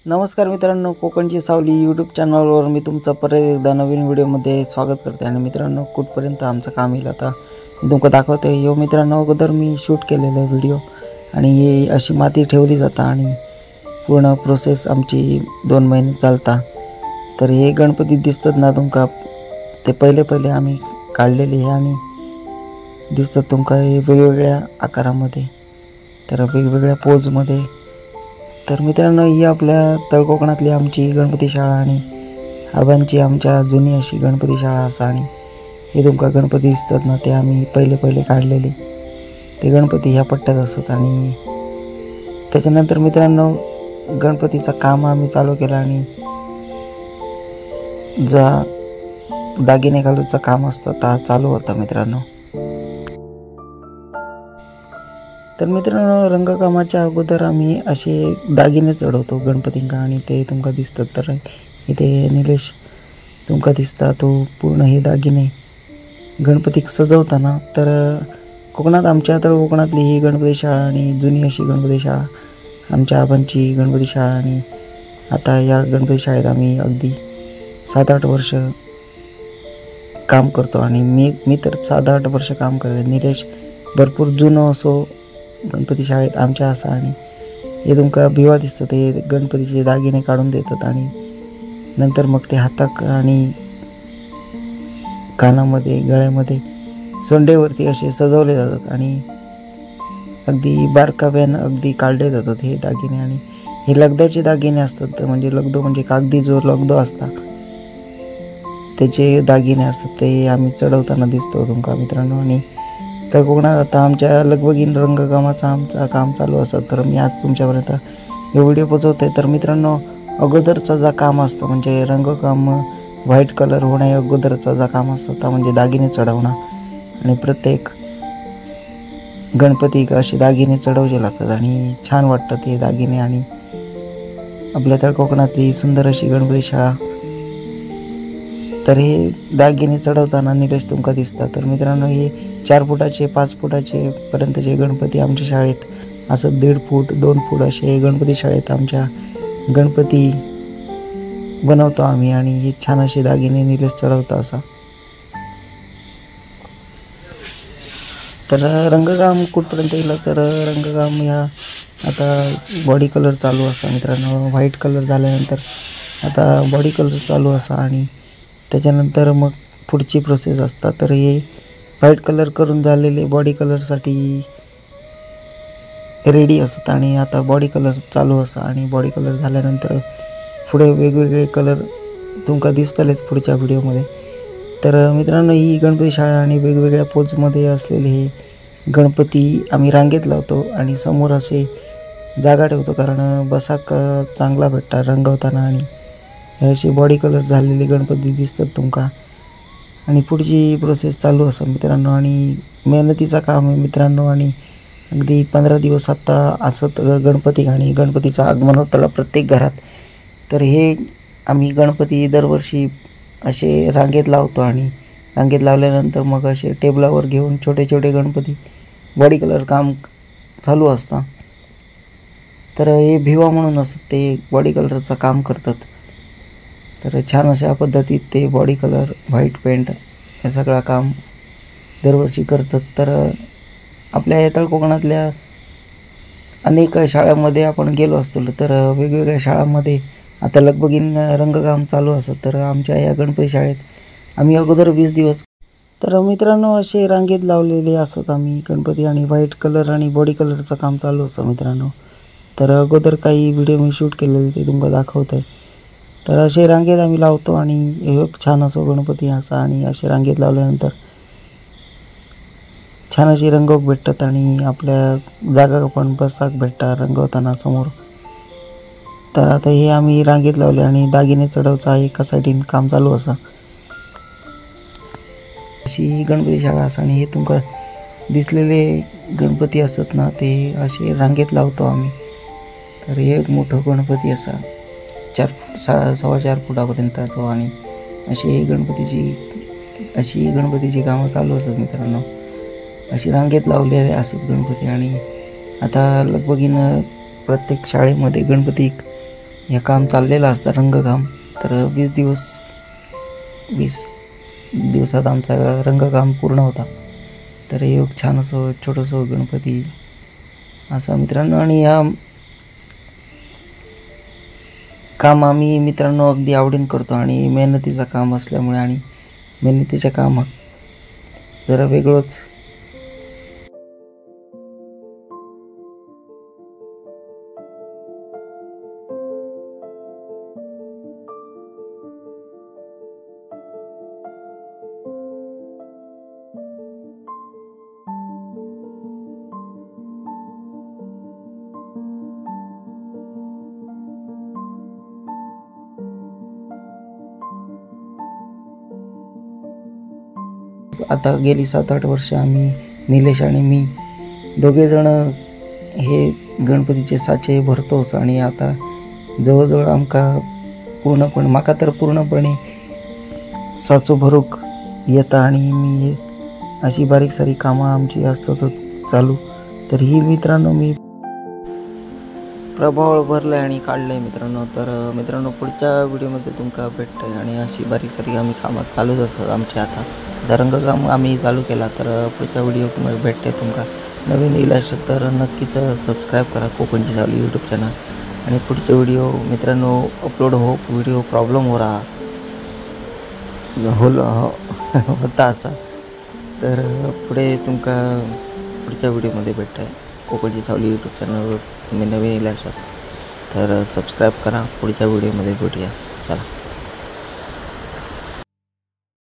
नमस्कार मित्रांनो, कोकणची सावली यूट्यूब चॅनलवर मी तुमचं परत एकदा नवीन व्हिडिओमध्ये स्वागत करते। आणि मित्रांनो, कुठपर्यंत आमचं काम येईल आता मी तुम्हाला दाखवते। यो मित्रांनो, अगोदर मी शूट केलेला व्हिडिओ आणि हे अशी माती ठेवली जाता आणि पूर्ण प्रोसेस आमची 2 महिने चालता। तर हे गणपती दिसतात ना तुमका, ते पहिले आम्ही काढलेले आहे आणि दिसतात तुमका हे वेगवेगळ्या आकारामध्ये, तर वेगवेगळ्या पोजमध्ये। तर मित्रांनो, ही आपल्या तळकोकणातली आमची गणपती शाळा आणि आबांची आमच्या जुनी अशी गणपती शाळा असा। आणि हे तुमका गणपती दिसतात ना, ते आम्ही पहिले काढलेले ते गणपती ह्या पट्ट्यात असतात। आणि त्याच्यानंतर मित्रांनो, गणपतीचं काम आम्ही चालू केलं आणि जा दागिने घालूचं काम असतं ता चालू होता मित्रांनो। तर मित्रांनो, रंगकामाच्या अगोदर आम्ही असे दागिने चढवतो गणपतींका आणि ते तुमका दिसतात। तर इथे निलेश तुमका दिसता, तो पूर्ण हे दागिने गणपतीक सजवताना। तर कोकणात आमच्या कोकणातली ही गणपती शाळा आणि जुनी अशी गणपती शाळा आमच्या आबांची गणपती शाळा। आणि आता या गणपती शाळेत आम्ही अगदी 7-8 वर्ष काम करतो आणि मी तर 7-8 वर्ष काम करते। निलेश भरपूर जुनं असो गणपती शाळेत आमच्या असा। आणि हे तुमका भिवा दिसतं, ते गणपतीचे दागिने काढून देतात आणि नंतर मग ते हाताक आणि कानामध्ये, गळ्यामध्ये, सोंडेवरती असे सजवले जातात आणि अगदी बारकाव्यानं अगदी काढले जातात हे दागिने। आणि हे लगद्याचे दागिने असतात, म्हणजे लगदो म्हणजे कागदी जो लगदो असता त्याचे दागिने असतात, ते आम्ही चढवताना दिसतो तुमका मित्रांनो। आणि तर कोकणात आता आमच्या लगबगीन रंगकामाचं आमचं काम चालू असतं, तर मी आज तुमच्यापर्यंत हे व्हिडिओ पोचवते। तर मित्रांनो, अगोदरचं जे काम असतं म्हणजे रंगकाम व्हाईट कलर होण्या अगोदरचं जे काम असतं तर म्हणजे दागिने चढवणं। आणि प्रत्येक गणपती असे दागिने चढवावे लागतात आणि छान वाटतं ते दागिने। आणि आपल्या तर कोकणातली सुंदर अशी गणपती शाळा, तर हे दागिने चढवताना निलेश तुमका दिसतात। तर मित्रांनो, हे 4 फुटाचे 5 फुटाचे पर्यंतचे गणपती आमच्या शाळेत असं 1.5 फूट 2 फूट असे गणपती शाळेत आमच्या गणपती बनवतो आम्ही। आणि हे छान असे दागिने निलेश चढवता असा। तर रंगकाम कुठपर्यंत येईल, तर रंगकाम ह्या आता बॉडी कलर चालू असा मित्रांनो। व्हाईट कलर झाल्यानंतर आता बॉडी कलर चालू असा आणि त्याच्यानंतर मग पुढची प्रोसेस असतात। तर हे व्हाईट कलर करून झालेले बॉडी कलरसाठी रेडी असतात आणि आता बॉडी कलर चालू असा। आणि बॉडी कलर झाल्यानंतर पुढे वेगवेगळे कलर तुमका दिसतलेच पुढच्या व्हिडिओमध्ये। तर मित्रांनो, ही गणपती शाळा आणि वेगवेगळ्या पोजमध्ये असलेले हे गणपती आम्ही रांगेत लावतो आणि समोर असे जागा ठेवतो, कारण बसाक चांगला भेटता रंगवताना। आणि हे असे बॉडी कलर झालेले गणपती दिसतात तुमका आणि पुढची प्रोसेस चालू असं मित्रांनो। आणि मेहनतीचं काम आहे मित्रांनो। आणि अगदी 15 दिवस आता असत गणपती आणि गणपतीचं आगमन होतं प्रत्येक घरात। तर हे आम्ही गणपती दरवर्षी असे रांगेत लावतो आणि रांगेत लावल्यानंतर मग असे टेबलावर घेऊन छोटे गणपती बॉडी कलर काम चालू असतं। तर हे भिवा म्हणून असत, ते बॉडी कलरचं काम करतात। तर छान अशा पद्धतीत ते बॉडी कलर, व्हाईट पेंट हे सगळं काम दरवर्षी करतात। तर आपल्या येतळ कोकणातल्या अनेक शाळांमध्ये आपण गेलो असतो, तर वेगवेगळ्या शाळांमध्ये आता लगबगीन रंगकाम चालू असतं। तर आमच्या या गणपती शाळेत आम्ही अगोदर 20 दिवस, तर मित्रांनो, असे रांगेत लावलेले असत आम्ही गणपती आणि व्हाईट कलर आणि बॉडी कलरचं काम चालू असतं मित्रांनो। तर अगोदर काही व्हिडिओ मी शूट केलेले ते तुमका दाखवत आहे। तर असे रांगेत आम्ही लावतो आणि एक छान असो गणपती असा। आणि असे रांगेत लावल्यानंतर छान अशी रंगवक भेटतात आणि आपल्या जागा पण बसाक भेटतात रंगवताना समोर। तर आता हे आम्ही रांगेत लावले आणि दागिने चढवचा एका साईडीन काम चालू असा। अशी गणपती शाळा असा आणि हे तुमका दिसलेले गणपती असत ना, ते असे रांगेत लावतो आम्ही। तर हे एक मोठं गणपती असा 4 फूट 4.25 फुटापर्यंतचो। आणि अशी गणपतीची कामं चालू असतात मित्रांनो। अशी रांगेत लावलेले असतात गणपती। आणि आता लगबगीन प्रत्येक शाळेमध्ये गणपती हे काम चाललेलं असतं रंगकाम. तर 20 दिवसात आमचा रंगकाम पूर्ण होता. तर हे एक छान असं छोटंसं गणपती असं मित्रांनो. आणि ह्या काम आम्ही मित्रांनो अगदी आवडीने करतो आणि मेहनतीचं काम असल्यामुळे आणि मेहनतीच्या कामात जरा वेगळंच. आता गेली 7-8 वर्ष आम्ही निलेश आणि मी दोघेजण हे गणपतीचे साचे भरतोच. आणि आता जवळजवळ माका तर पूर्णपणे साचो भरूक येता. आणि मी अशी बारीक सारी कामं आमची असतातच चालू. तर ही मित्रांनो मी प्रभाव भरलं आणि काढलं मित्रांनो. तर मित्रांनो पुढच्या व्हिडिओमध्ये तुमका भेटतंय. आणि अशी बारीक सारी आम्ही कामं चालूच असतात आमची. आता रंगकाम आम्ही चालू केला. तर पुढचा व्हिडिओ भेटते तुमका. नवीन येईल असेल तर नक्कीच सबस्क्राईब करा कोकणची चावली यूट्यूब चॅनल. आणि पुढचे व्हिडिओ मित्रांनो अपलोड व्हिडिओ प्रॉब्लेम होता असा. तर पुढे तुमका पुढच्या व्हिडिओमध्ये भेटतंय कोकणची सावली यूट्यूब चॅनलवर तुम्ही नवीन येईल असाल तर सबस्क्राईब करा. पुढच्या व्हिडिओमध्ये भेटूया. चला.